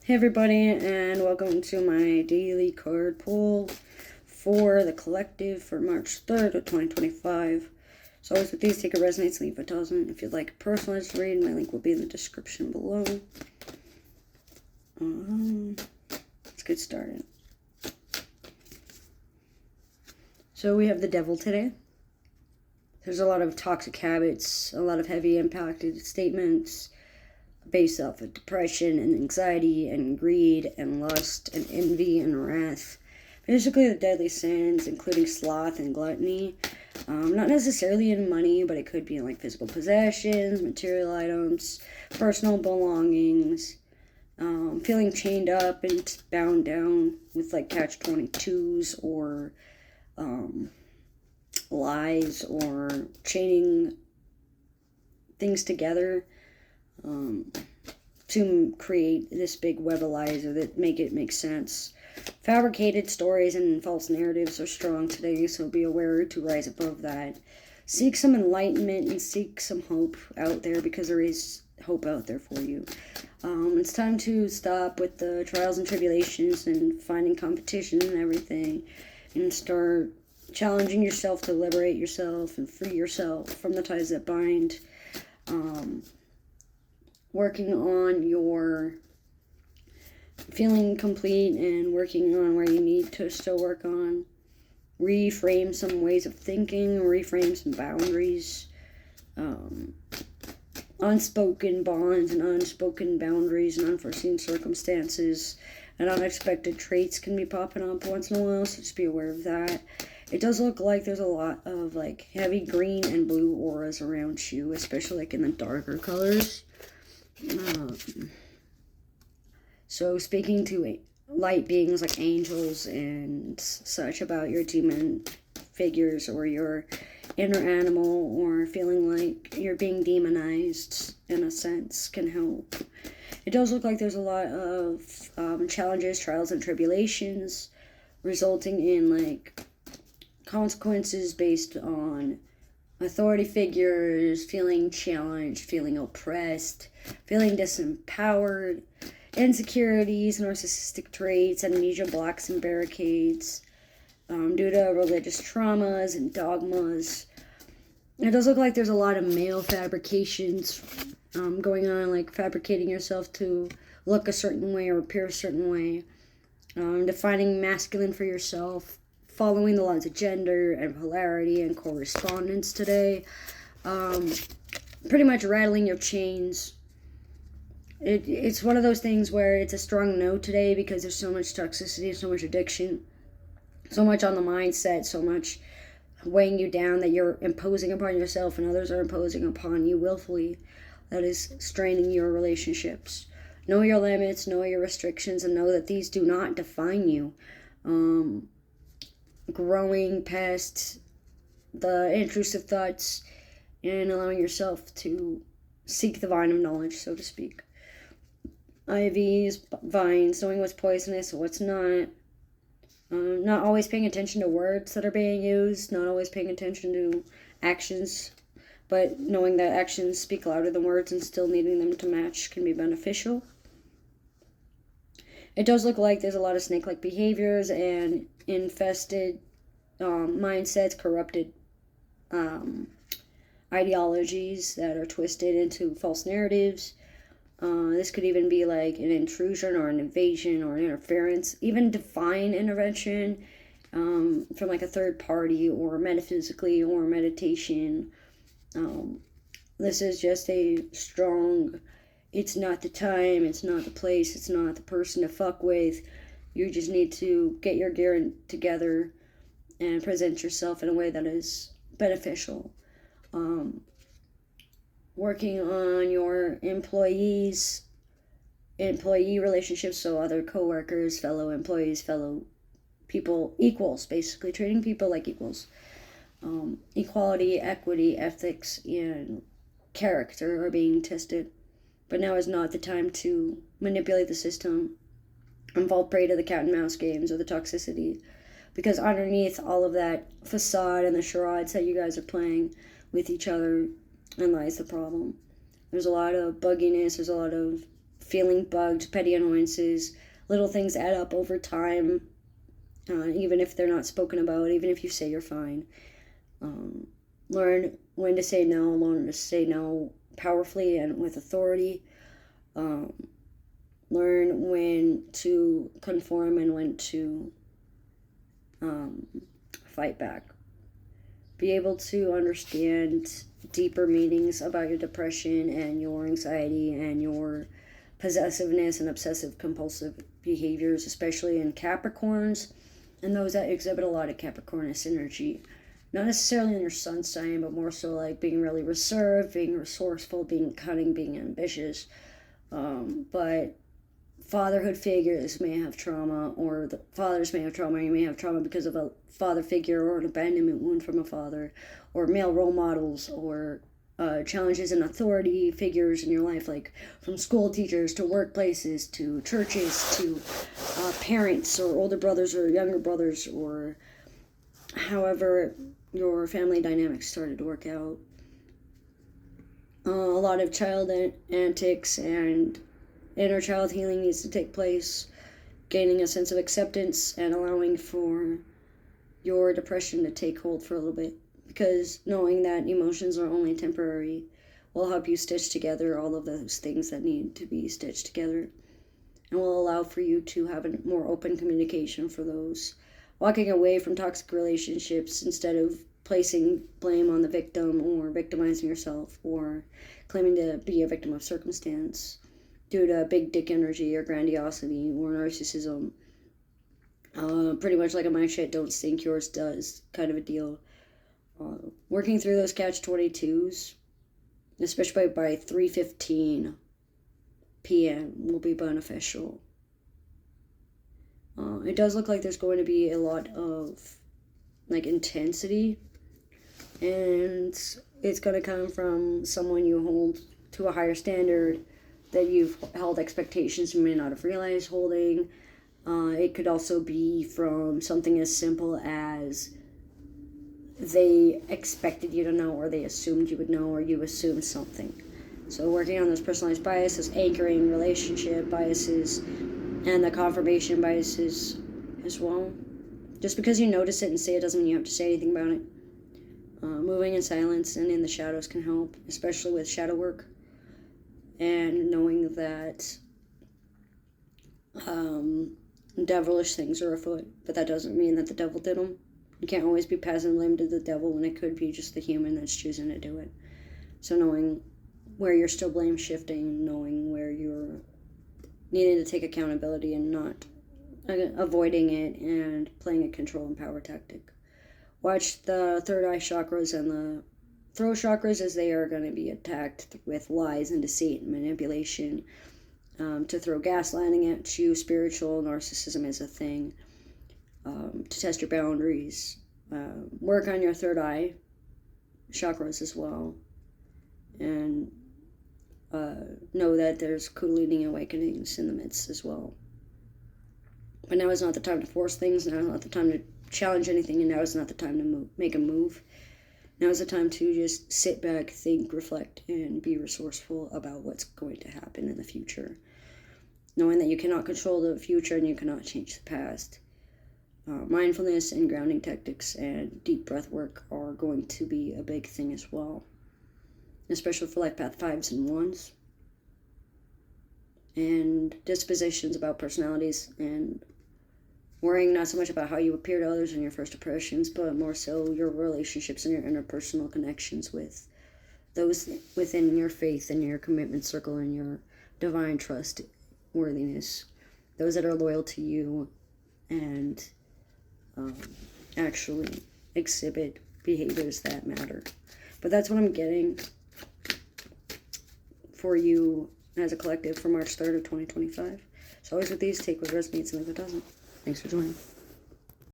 Hey everybody, and welcome to my daily card pull for the collective for March 3rd of 2025. So always with these, take a resonates, leave a doesn't. If you'd like a personalized read, my link will be in the description below. Let's get started. So we have the Devil today. There's a lot of toxic habits, a lot of heavy impacted statements based off of depression and anxiety and greed and lust and envy and wrath. Basically the deadly sins, including sloth and gluttony. Not necessarily in money, but it could be in like physical possessions, material items, personal belongings, feeling chained up and bound down with like catch-22s or lies or chaining things together to create this big web of lies or that make it make sense. Fabricated stories and false narratives are strong today, so be aware to rise above that. Seek some enlightenment and seek some hope out there, because there is hope out there for you. It's time to stop with the trials and tribulations and finding competition and everything, and start challenging yourself to liberate yourself and free yourself from the ties that bind. Working on your feeling complete and working on where you need to still work on. Reframe some ways of thinking, reframe some boundaries. Unspoken bonds and unspoken boundaries and unforeseen circumstances and unexpected traits can be popping up once in a while, so just be aware of that. It does look like there's a lot of like heavy green and blue auras around you, especially like in the darker colors. So speaking to light beings like angels and such about your demon figures or your inner animal, or feeling like you're being demonized in a sense, can help. It does look like there's a lot of challenges, trials, and tribulations resulting in like consequences based on authority figures, feeling challenged, feeling oppressed, feeling disempowered, insecurities, narcissistic traits, amnesia blocks and barricades, due to religious traumas and dogmas. It does look like there's a lot of male fabrications going on, like fabricating yourself to look a certain way or appear a certain way, defining masculine for yourself, following the laws of gender and polarity and correspondence today. Pretty much rattling your chains. It's one of those things where it's a strong no today, because there's so much toxicity, so much addiction, so much on the mindset, so much weighing you down that you're imposing upon yourself and others are imposing upon you willfully, that is straining your relationships. Know your limits, know your restrictions, and know that these do not define you. Growing past the intrusive thoughts and allowing yourself to seek the vine of knowledge, so to speak. IVs, vines, knowing what's poisonous and what's not. Not always paying attention to words that are being used, not always paying attention to actions, but knowing that actions speak louder than words and still needing them to match can be beneficial. It does look like there's a lot of snake-like behaviors and infested mindsets, corrupted ideologies that are twisted into false narratives. This could even be like an intrusion or an invasion or an interference, even divine intervention from like a third party or metaphysically or meditation. This is just a strong, it's not the time, it's not the place, it's not the person to fuck with. You just need to get your gear together and present yourself in a way that is beneficial. Working on your employee relationships, so other co-workers, fellow employees, fellow people, equals, basically treating people like equals. Equality, equity, ethics, and character are being tested, but now is not the time to manipulate the system and fall prey to the cat and mouse games or the toxicity, because underneath all of that facade and the charades that you guys are playing with each other and lies the problem. There's a lot of bugginess, there's a lot of feeling bugged, petty annoyances, little things add up over time, even if they're not spoken about, even if you say you're fine. Learn when to say no, learn to say no powerfully and with authority. Learn when to conform and when to fight back. Be able to understand deeper meanings about your depression and your anxiety and your possessiveness and obsessive compulsive behaviors, especially in Capricorns and those that exhibit a lot of Capricornus energy. Not necessarily in your sun sign, but more so like being really reserved, being resourceful, being cunning, being ambitious. But fatherhood figures may have trauma, or the fathers may have trauma, or you may have trauma because of a father figure or an abandonment wound from a father, or male role models, or challenges in authority figures in your life, like from school teachers to workplaces to churches to parents or older brothers or younger brothers, or however your family dynamics started to work out. A lot of child antics and inner child healing needs to take place, gaining a sense of acceptance and allowing for your depression to take hold for a little bit, because knowing that emotions are only temporary will help you stitch together all of those things that need to be stitched together, and will allow for you to have a more open communication for those. Walking away from toxic relationships instead of placing blame on the victim or victimizing yourself or claiming to be a victim of circumstance due to big dick energy or grandiosity or narcissism. Pretty much like a my shit don't stink, yours does kind of a deal. Working through those catch-22s, especially by 3:15 p.m. will be beneficial. It does look like there's going to be a lot of intensity, and it's going to come from someone you hold to a higher standard that you've held expectations you may not have realized holding. It could also be from something as simple as they expected you to know, or they assumed you would know, or you assumed something. So working on those personalized biases, anchoring relationship biases, and the confirmation biases as well. Just because you notice it and say it doesn't mean you have to say anything about it. Moving in silence and in the shadows can help, especially with shadow work. And knowing that devilish things are afoot, but that doesn't mean that the devil did them. You can't always be passing blame to the devil when it could be just the human that's choosing to do it. So knowing where you're still blame shifting, knowing where you're needing to take accountability and not avoiding it and playing a control and power tactic. Watch the third eye chakras and the throat chakras, as they are going to be attacked with lies and deceit and manipulation, to throw gaslighting at you. Spiritual narcissism is a thing, to test your boundaries. Work on your third eye chakras as well, and know that there's Kundalini awakenings in the midst as well. But now is not the time to force things. Now is not the time to challenge anything, and now is not the time to make a move. Now is the time to just sit back, think, reflect, and be resourceful about what's going to happen in the future. Knowing that you cannot control the future and you cannot change the past. Mindfulness and grounding tactics and deep breath work are going to be a big thing as well, especially for life path 5s and 1s. And dispositions about personalities, and worrying not so much about how you appear to others in your first impressions, but more so your relationships and your interpersonal connections with those within your faith and your commitment circle and your divine trust worthiness, those that are loyal to you and actually exhibit behaviors that matter. But that's what I'm getting for you as a collective for March 3rd of 2025. So always with these, take what resonates and leave what doesn't. Thanks for joining.